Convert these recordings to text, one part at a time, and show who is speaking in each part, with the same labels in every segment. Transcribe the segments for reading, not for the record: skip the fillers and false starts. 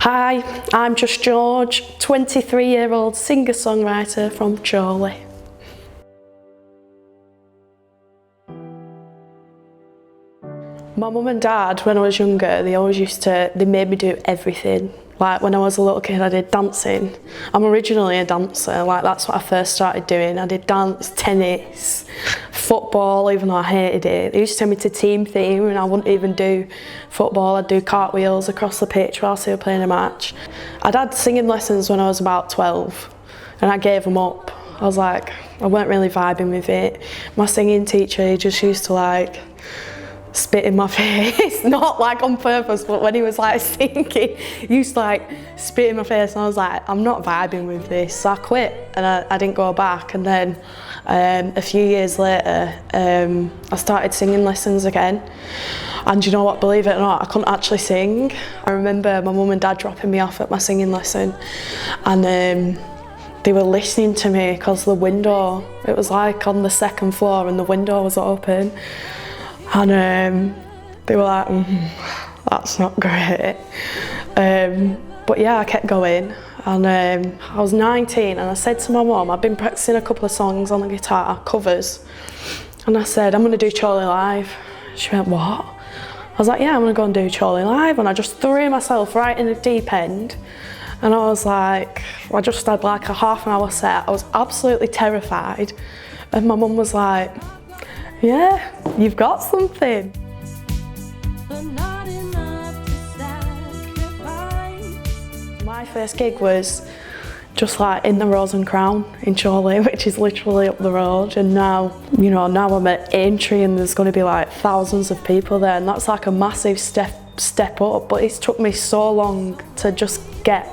Speaker 1: Hi, I'm just George, 23-year-old singer-songwriter from Chorley. My mum and dad, when I was younger, they made me do everything. Like when I was a little kid, I did dancing. I'm originally a dancer, like that's what I first started doing. I did dance, tennis, football, even though I hated it. They used to send me to team theme and I wouldn't even do football. I'd do cartwheels across the pitch whilst they were playing a match. I'd had singing lessons when I was about 12 and I gave them up. I was like, I weren't really vibing with it. My singing teacher, he just used to like spit in my face, not like on purpose, but when he was like singing, he used to like spit in my face and I was like, I'm not vibing with this. So I quit and I didn't go back. And then a few years later, I started singing lessons again. And you know what, believe it or not, I couldn't actually sing. I remember my mum and dad dropping me off at my singing lesson and they were listening to me because the window, it was like on the second floor and the window was open. And they were like, that's not great. But yeah, I kept going. And I was 19 and I said to my mum, I'd been practicing a couple of songs on the guitar, covers. And I said, I'm gonna do Chorley Live. She went, what? I was like, yeah, I'm gonna go and do Chorley Live. And I just threw myself right in the deep end. And I was like, I just had like a half an hour set. I was absolutely terrified. And my mum was like, yeah, you've got something. My first gig was just like in the Rose and Crown in Chorley, which is literally up the road. And now, you know, now I'm at Aintree and there's going to be like thousands of people there, and that's like a massive step up. But it's took me so long to just get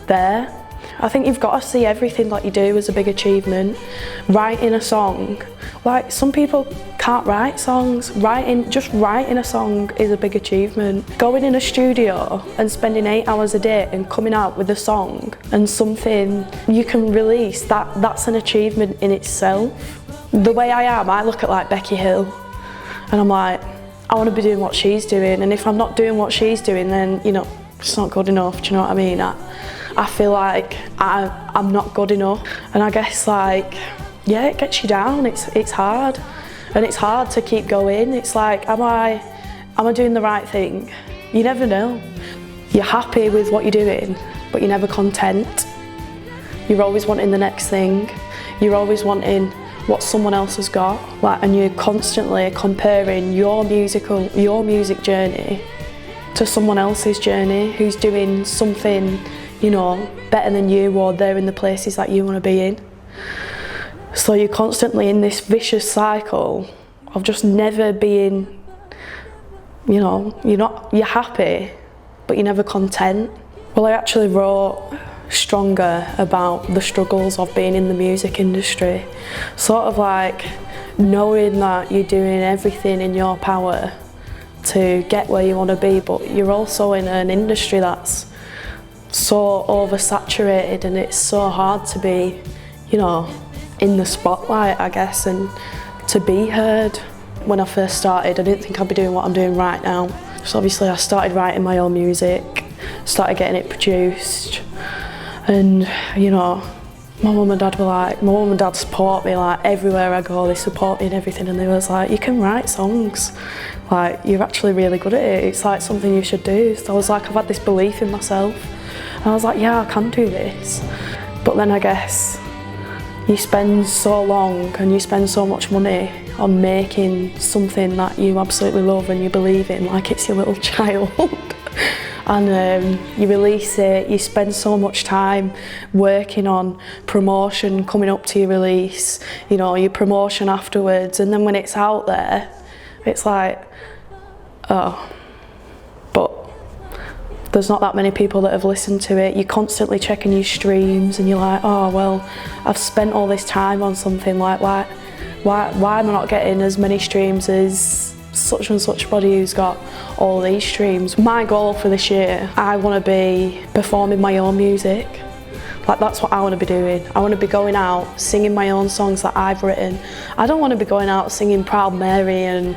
Speaker 1: there. I think you've got to see everything that you do as a big achievement. Writing a song, like some people can't write songs. Just writing a song is a big achievement. Going in a studio and spending 8 hours a day and coming out with a song and something you can release, that's an achievement in itself. The way I am, I look at like Becky Hill and I'm like, I want to be doing what she's doing, and if I'm not doing what she's doing, then, you know, it's not good enough, do you know what I mean? I feel like I'm not good enough, and I guess like, yeah, it gets you down, it's hard, and it's hard to keep going. It's like, am I doing the right thing? You never know. You're happy with what you're doing, but you're never content. You're always wanting the next thing. You're always wanting what someone else has got, like, and you're constantly comparing your music journey to someone else's journey who's doing something, you know, better than you, or they're in the places that you want to be in. So you're constantly in this vicious cycle of just never being, you know, you're happy, but you're never content. Well, I actually wrote Stronger about the struggles of being in the music industry. Sort of like knowing that you're doing everything in your power to get where you want to be, but you're also in an industry that's so oversaturated and it's so hard to be, you know, in the spotlight, I guess, and to be heard. When I first started, I didn't think I'd be doing what I'm doing right now. So obviously I started writing my own music, started getting it produced, and, you know, my mum and dad support me like everywhere I go. They support me in everything, and they was like, you can write songs, like you're actually really good at it, it's like something you should do. So I was like, I've had this belief in myself. And I was like, yeah, I can do this. But then I guess you spend so long and you spend so much money on making something that you absolutely love and you believe in, like it's your little child. And you release it, you spend so much time working on promotion coming up to your release, you know, your promotion afterwards, and then when it's out there, it's like, oh, but there's not that many people that have listened to it. You're constantly checking your streams and you're like, oh well, I've spent all this time on something, like why am I not getting as many streams as such and such body who's got all these streams? My goal for this year, I want to be performing my own music. Like, that's what I want to be doing. I want to be going out, singing my own songs that I've written. I don't want to be going out singing Proud Mary and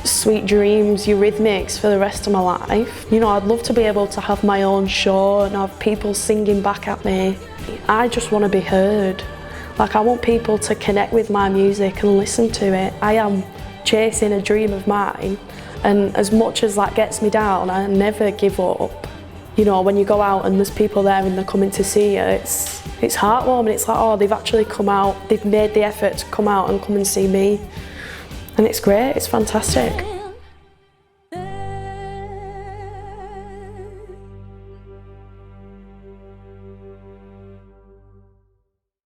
Speaker 1: Sweet Dreams, Eurythmics for the rest of my life. You know, I'd love to be able to have my own show and have people singing back at me. I just want to be heard. Like, I want people to connect with my music and listen to it. I am chasing a dream of mine, and as much as that gets me down, I never give up. You know, when you go out and there's people there and they're coming to see you, it's heartwarming. It's like, oh, they've actually come out, they've made the effort to come out and come and see me. And it's great, it's fantastic.